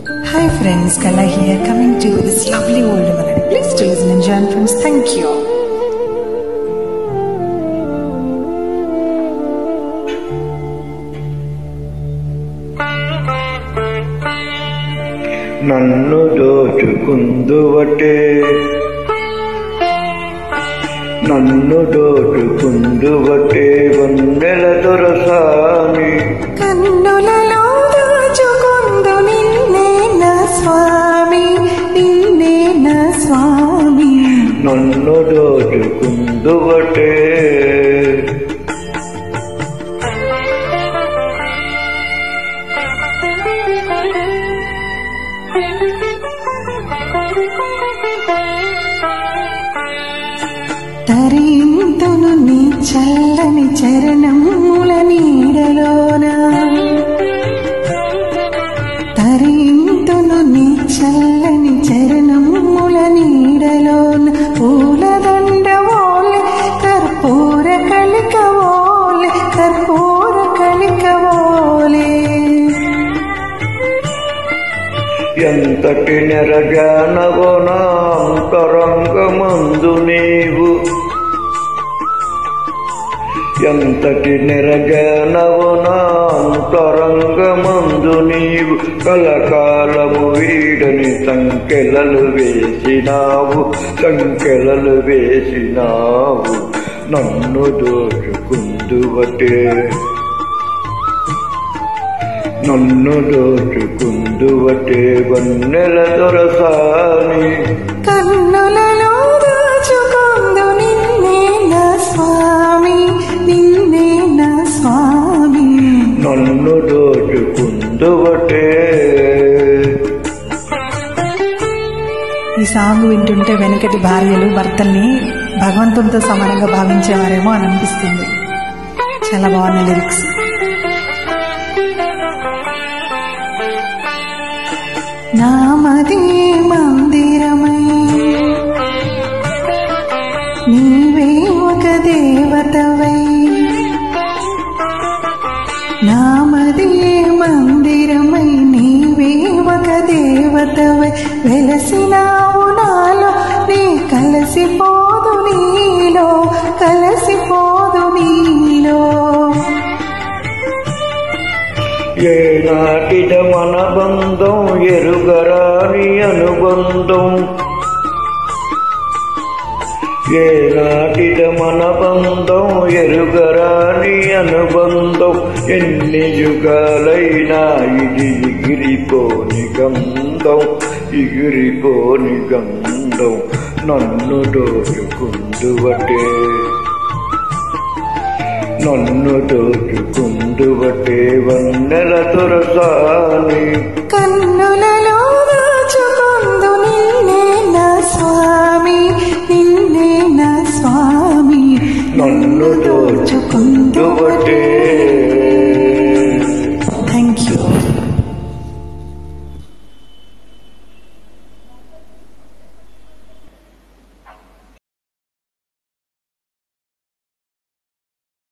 Hi friends, Kala here, coming to this lovely old melody. Please do listen and enjoy, friends. Thank you. నన్ను దోచుకుందువటే వన్నెల దొరసాని కన్నులలో దోచుకుందు నిన్నే నా స్వామి నన్ను దోచుకుందువటే తరింతును నీ చల్లని చరణముల నీడలోన తరింతును నీ చల్లని చరణముల నీడలోన పూలదండ ఓలే కర్పూర కళిక ఓలే ఎంతటి నెరగానవో నా అంతరంగమందు నీవు ఎంతటి నెరగానవో నా అంతరంగమందు నీవు కలకాలము వీడని సంకెలలు వేసినావు నన్ను దోచుకుందువటే వన్నెల దొరసాని కన్నులలో దోచుకుందు నిన్నే నా స్వామి నన్ను దోచుకుందువటే. ఈ సాంగ్ వింటుంటే వెనకటి భార్యలు భర్తల్ని భగవంతునితో సమానంగా భావించేవారేమో అని అనిపిస్తుంది. చాలా బాగున్న లిరిక్స్. నామదే మందిరమై నీవే ఒక దేవతవై నామదే మందిరమై నీవే ఒక దేవతవై వెలసినావు నాలో నీ కలిసిపోదు నీలో ఏనాటిద మన బంధం ఎరుగరాని అనుబంధం ఏనాటిద మన బంధం ఎరుగరాని అనుబంధం ఎన్ని యుగాలైనా ఇది ఎగిరిపోని గంధం నన్ను దోచుకుందువటే వన్నెల దొరసాని కన్నులలో దోచుకుందు నిన్నే నా స్వామి నన్ను దోచుకుందువటే